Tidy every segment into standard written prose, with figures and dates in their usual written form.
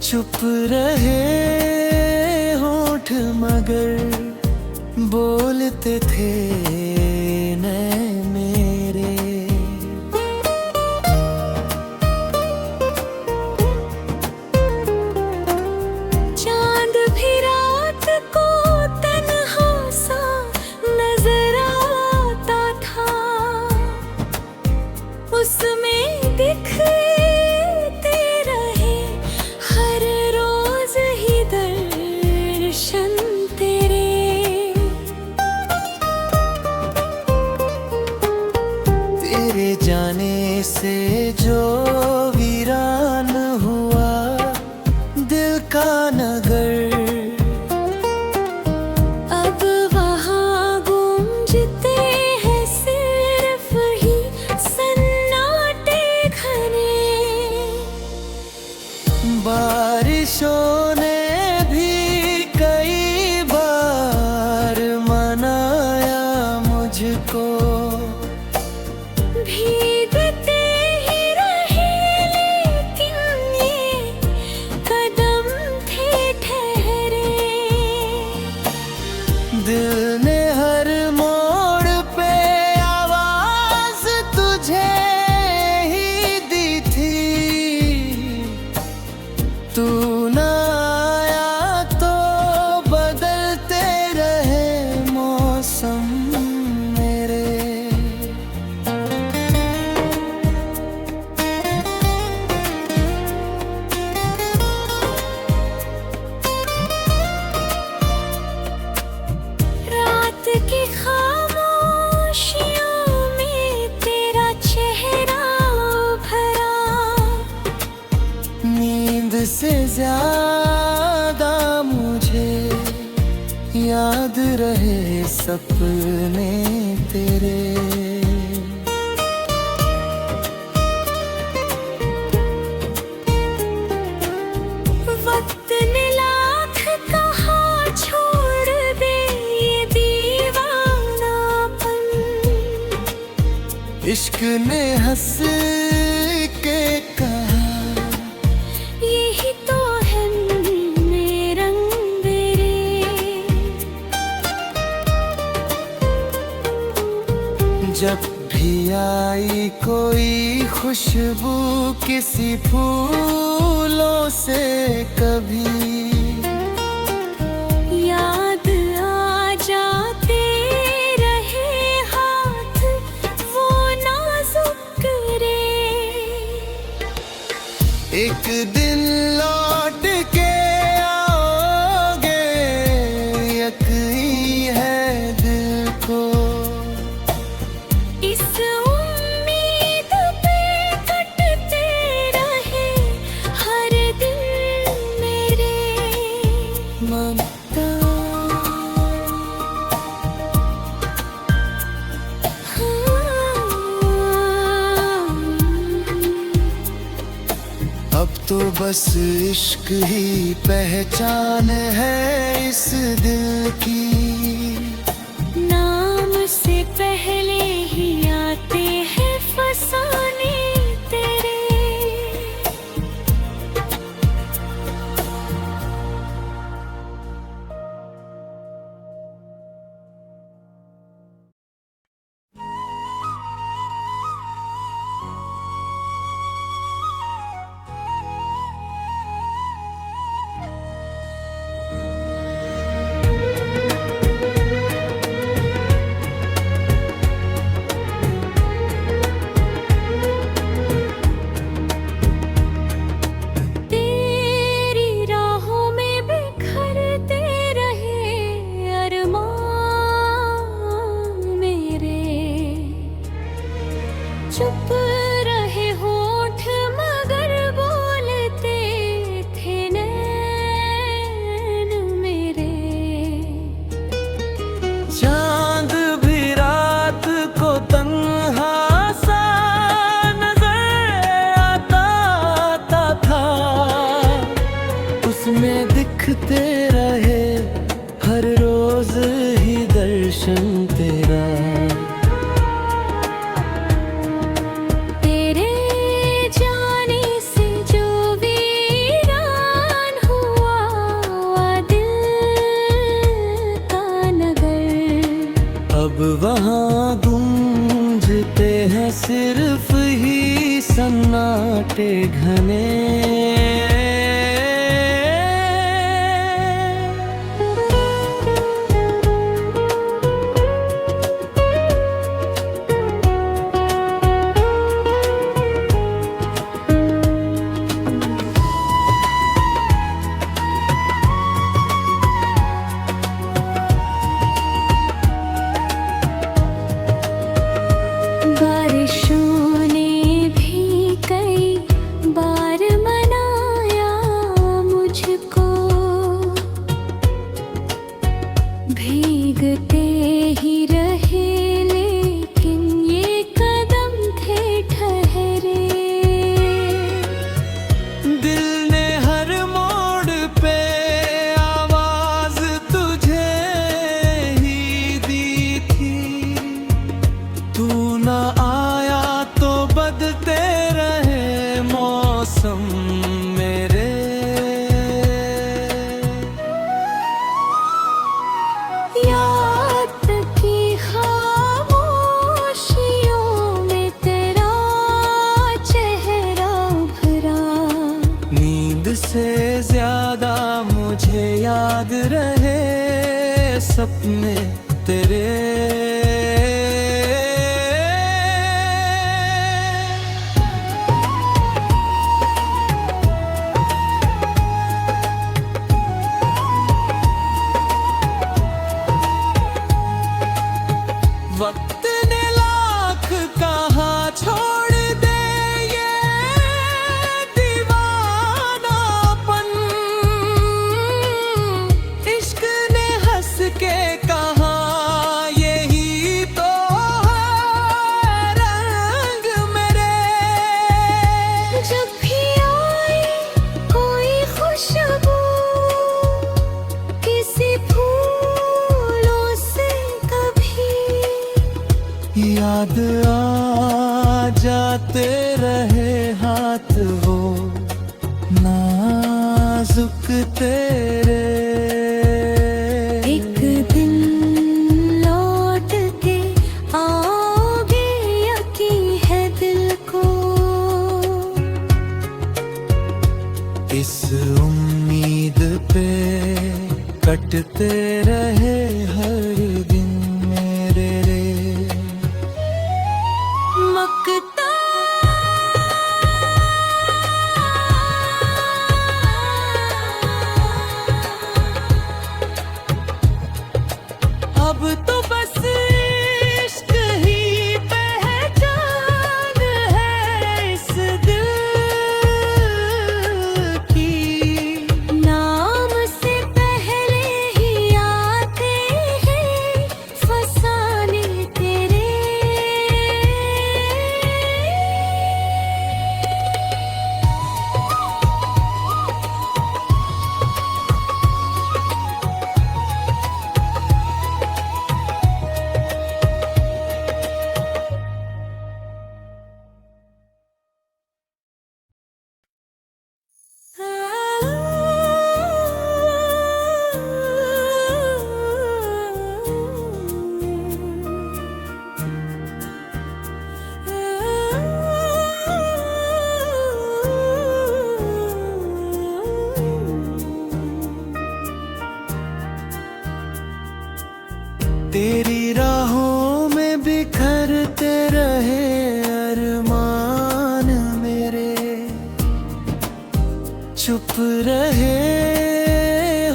चुप रहे होठ मगर बोलते थे नैन मेरे। चांद भी रात को तन्हा सा नजर आता था, उसमें दिखते रहे हर रोज ही दर्शन तेरे। तेरे जाने से जो वीरान हुआ दिल का नगर, अब वहाँ गूंजते हैं सिर्फ ही सन्नाटे घने। बारिशों ने भी कई बार मनाया मुझको, भीगते ही रहे लेकिन ये कदम थे ठहरे। दिल ने हर मोड़ पे आवाज तुझे ही दी थी। तू ना आया तो बदलते रहे मौसम मेरे। रात की खामोशियों में तेरा चेहरा भरा, नींद से ज्यादा मुझे याद रहे सपने तेरे। वक्त ने लाख कहा छोड़ दे ये दीवानापन, इश्क ने हंस के कहा यही तो है मेरे रंग तेरे। जब भी आई कोई खुशबू किसी फूलों से कभी, याद आ जाते रहे हाथ वो नाजुक रे। एक दिन लौट के आओगे यकीन है दिल को। इस उम्मीद पे कटते रहे हर दिन मेरे। ममता अब तो बस इश्क ही पहचान है इस दिल की। नाम से पहले ही आते हैं फसाने तेरे। से ज्यादा मुझे याद रहे सपने तेरे। वक्त ने लाख कहा छोड़ दे ये दीवानापन, इश्क ने हंस के कहा यही तो है रंग मेरे। जब भी आए कोई खुशबू किसी फूलों से कभी, याद आ जाते रहे हाथ वो नाजुक तेरे। एक दिन लौट के आओगे यकीन है दिल को। इस उम्मीद पे कटते रहे हर दिन मेरे रे। मकता अब तो बस इश्क ही पहचान है इस दिल की। नाम से पहले ही आते हैं फसाने तेरे। तेरी राहों में बिखरते रहे अरमान मेरे। चुप रहे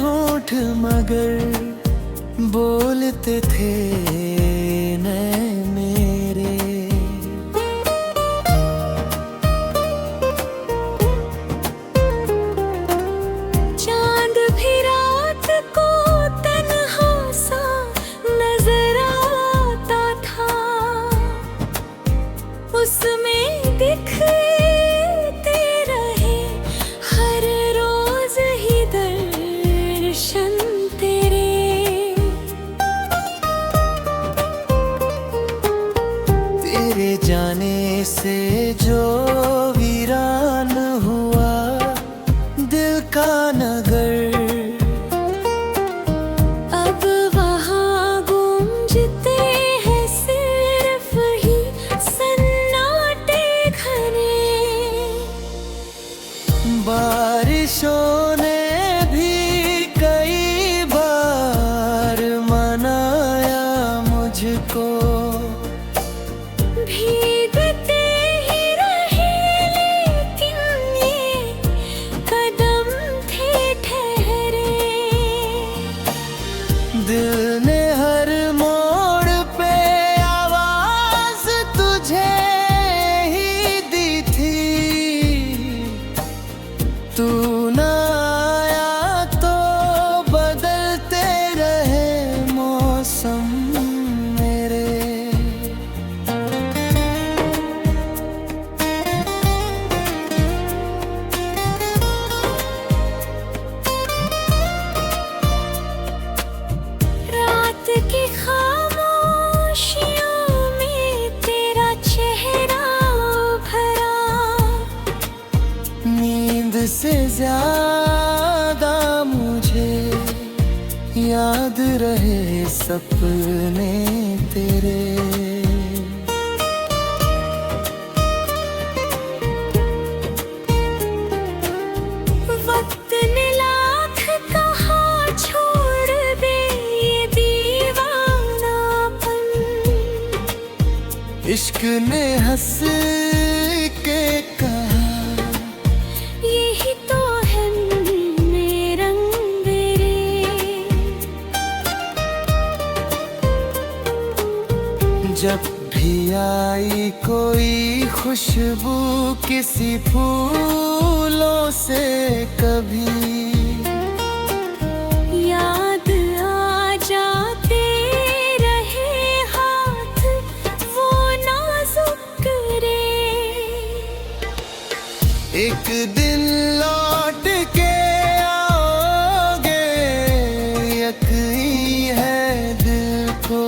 होठ मगर बोलते थे नैन मेरे। चांद भी रात को तन्हा सा नजर आता था, उसमें दिखते रहे हर रोज ही दर्शन तेरे। तेरे जाने से जो वीरान हुआ दिल का नगर, अब वहाँ गूंजते हैं सिर्फ ही सन्नाटे घने। बारिशों ने भी कई बार मनाया मुझको। भीगते ही रहे लेकिन ये कदम थे ठहरे। दिल ने हर मोड़ पे आवाज तुझे ही दी थी। तू ना आया तो बदलते रहे मौसम मेरे। रात की खामोशियों में तेरा चेहरा भरा, नींद से ज्यादा मुझे याद रहे सपने तेरे। ने हंस के कहा, यही तो है मेरे रंग तेरे। जब भी आई कोई खुशबू किसी फूलों से कभी, याद आ जाते रहे हाथ वो नाजुक रे। एक दिन लौट के आओगे, यकीन है दिल को।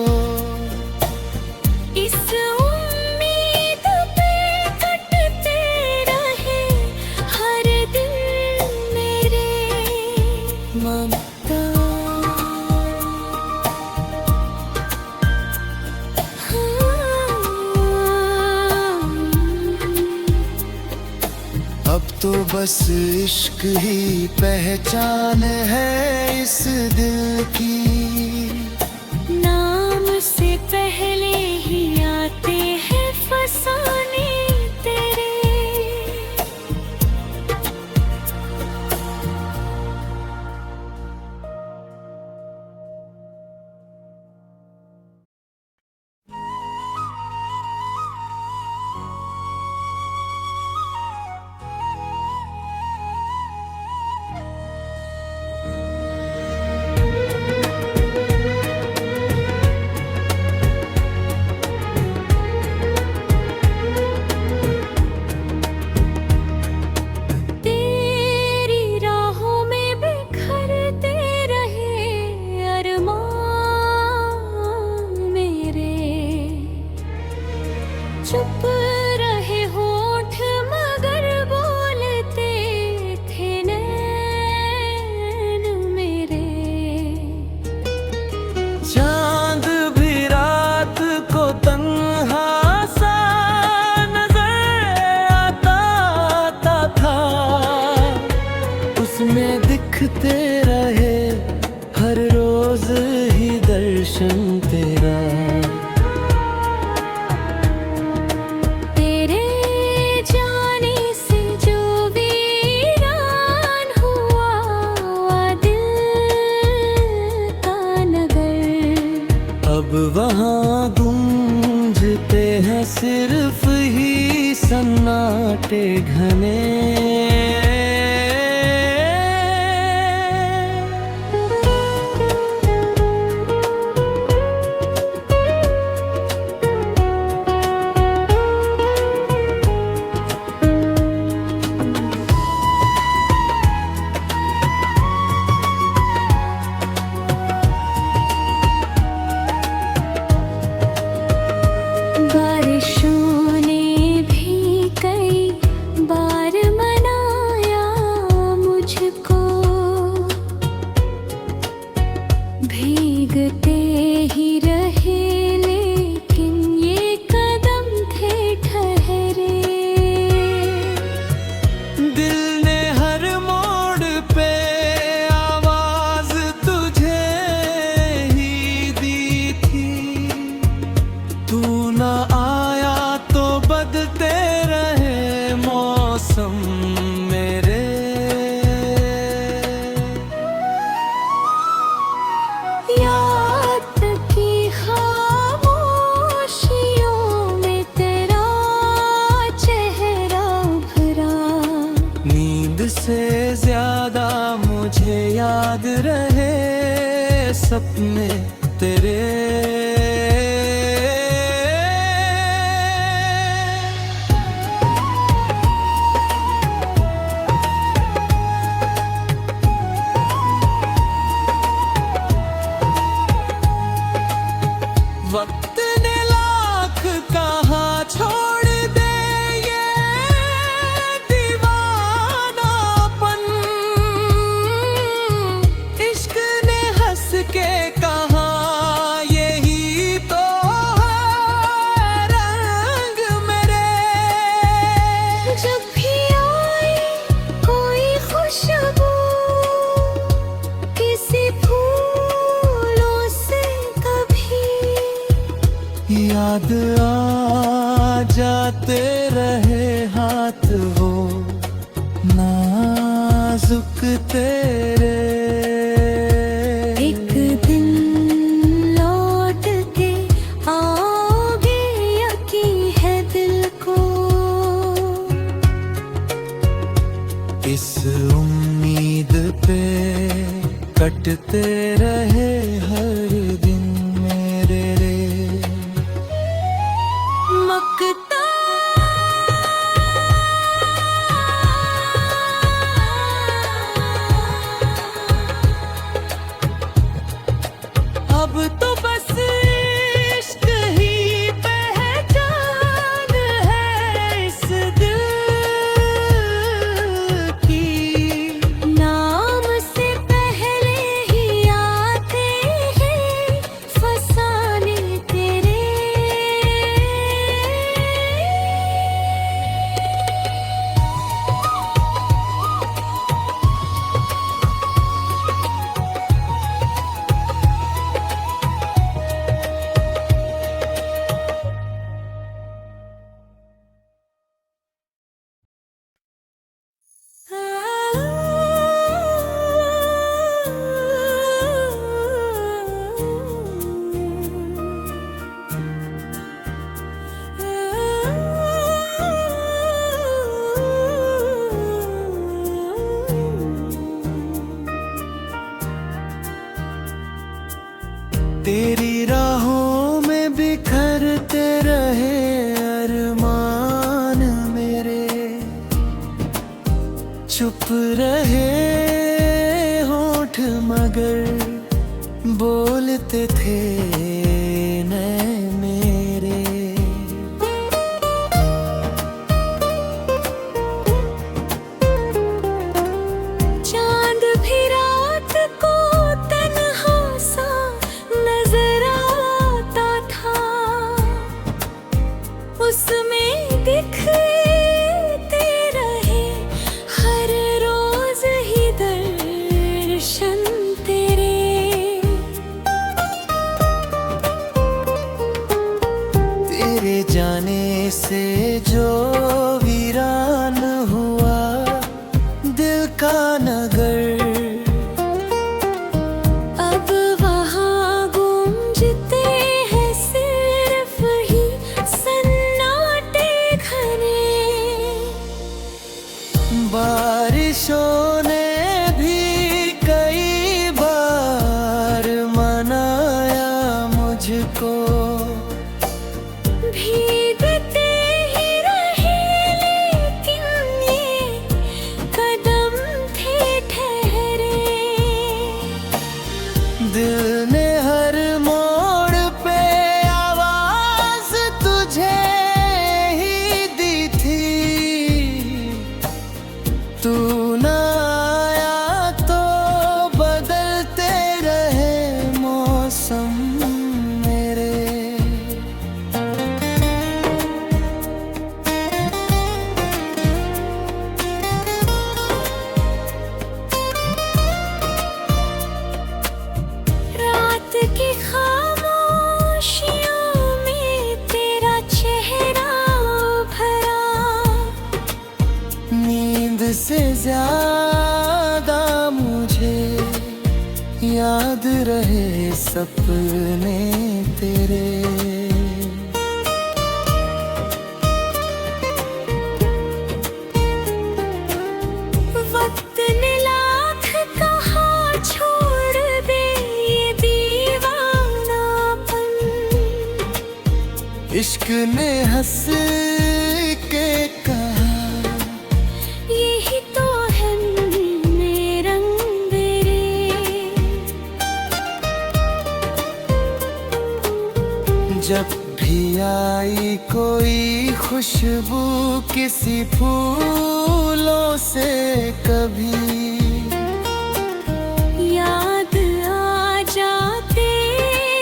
इस उम्मीद पे कटते रहे हर दिन मेरे। ममता अब तो बस इश्क ही पहचान है इस दिल की। नाम से पहले ही आते हैं फसाने तेरे। तेरी राहों में बिखरते रहे अरमान मेरे। चुप रहे होठ मगर बोलते थे नैन मेरे। चांद भी रात को तन्हा सा नजर आता था, उसमें दिखते रहे हर रोज ही दर्शन तेरा। तेरे जाने से जो वीरान हुआ दिल का नगर, अब वहाँ गूंजते हैं सिर्फ ही सन्नाटे घने। बारिशों ने भी कई बार मनाया मुझको, भीगते ही रहे लेकिन ये कदम थे ठहरे। दिल ने हर मोड़ पे आवाज तुझे ही दी थी, तू न आया तो बदलते रहे मौसम मेरे। याद की खामोशियों में तेरा चेहरा उभरा। नींद से ज्यादा मुझे याद रहे सपने तेरे। वक्त ने लाख कहा छोड़ दे ये दीवानापन, इश्क ने हंस के कहा यही तो नाजुक तेरे। एक दिन लौट के आओगे, यकीन है दिल को। इस उम्मीद पे कटते रहे हर दिन मेरे रे। मकता अब तो बस इश्क ही पहचान है इस दिल की। नाम से पहले ही आते हैं फसाने तेरे। तेरी राहों में बिखरते रहे अरमान मेरे। चुप रहे होठ मगर बोलते थे नैन मेरे। चांद भी रात को तन्हा सा नजर आता था। उसमें दिखते रहे हर रोज ही दर्शन तेरे। तेरे जाने से जो वीरान हुआ दिल का नगर। अब वहाँ गूंजते हैं सिर्फ ही सन्नाटे घने। बारिशों ने भी कई बार मनाया मुझको। भीगते ही रहे लेकिन ये कदम थे ठहरे। दिल ने हर मोड़ पे आवाज तुझे ही दी थी। तू न आया तो बदलते रहे मौसम मेरे। रात की खामोशियों में तेरा चेहरा भरा। नींद से ज्यादा मुझे याद रहे सपने तेरे। वक्त ने लाख कहा छोड़ दे ये दीवानापन। इश्क ने हंस के कहा यही तो है मेरे रंग मेरे। जब भी आई कोई खुशबू किसी फूलों से कभी। याद आ जाते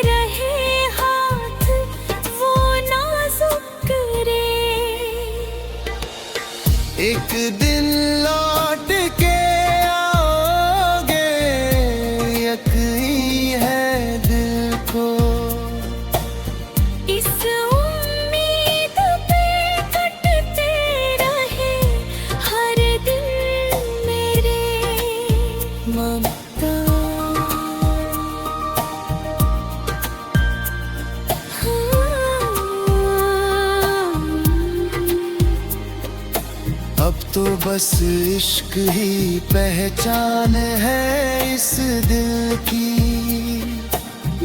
रहे हाथ वो नाजुक रे। एक दिन लौट के आओगे, यकीन है दिल को। इस उम्मीद पे कटते रहे हर दिन मेरे। ममता। अब तो बस इश्क ही पहचान है इस दिल की।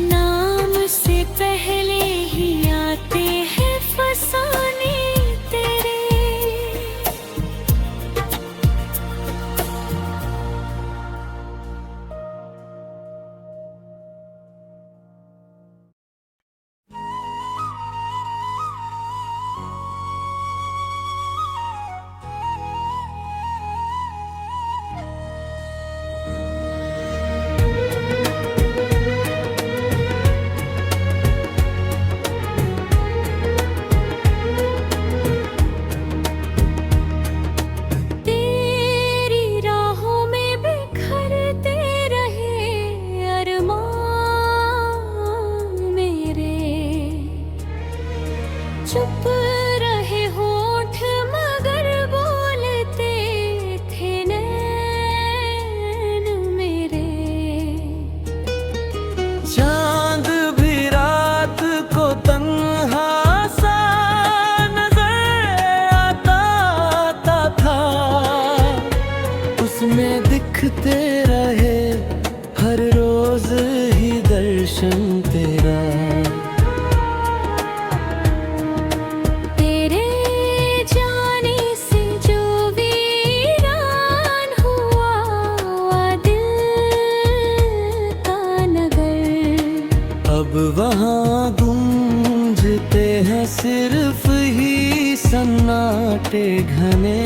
नाम से पहले ही आते हैं फसाने तेरे। तेरी राहों में बिखरते रहे अरमान मेरे। चुप रहे होठ मगर बोलते थे नैन मेरे। चांद भी रात को तन्हा सा नजर आता था। उसमें दिखते रहे हर रोज ही दर्शन तेरा। तेरे जाने से जो वीरान हुआ दिल का नगर। अब वहाँ गूंजते हैं सिर्फ ही सन्नाटे घने।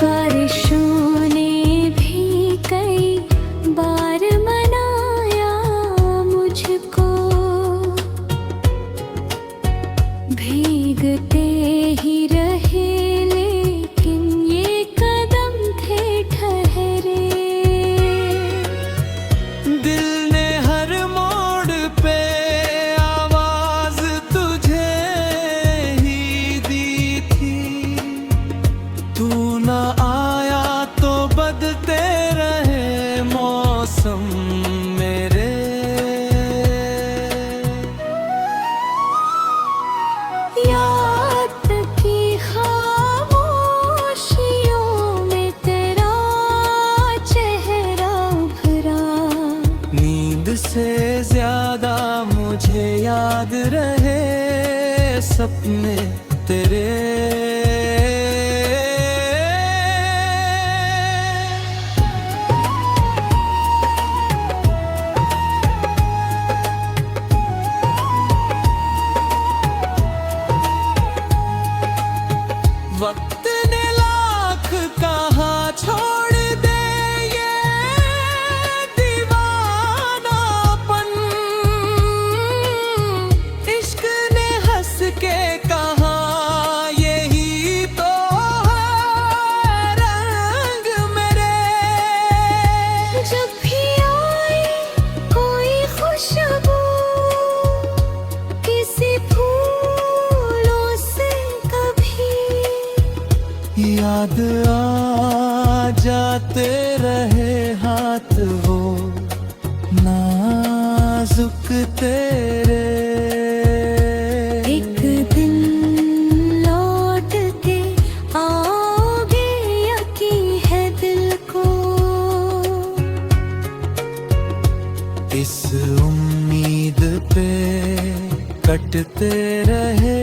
बारिशों ने भी कई बार मनाया मुझको। भीगते ही रहे लेकिन ये कदम थे ठहरे। दिल ने हर मोड़ पे आवाज तुझे ही दी थी। तू न आया तो बदलते रहे मौसम मेरे। याद की खामोशियों में तेरा चेहरा उभरा। नींद से ज्यादा मुझे याद रहे सपने तेरे। वक्त ने लाख कहा छोड़ दे ये दीवानापन। इश्क ने हंस के कहा यही तो है रंग मेरे। जब भी आए कोई खुशबू किसी फूलों से कभी। याद आ जाते रहे हाथ वो नाजुक तेरे। एक दिन लौट के आओगे यकीन है दिल को। इस उम्मीद पे कटते रहे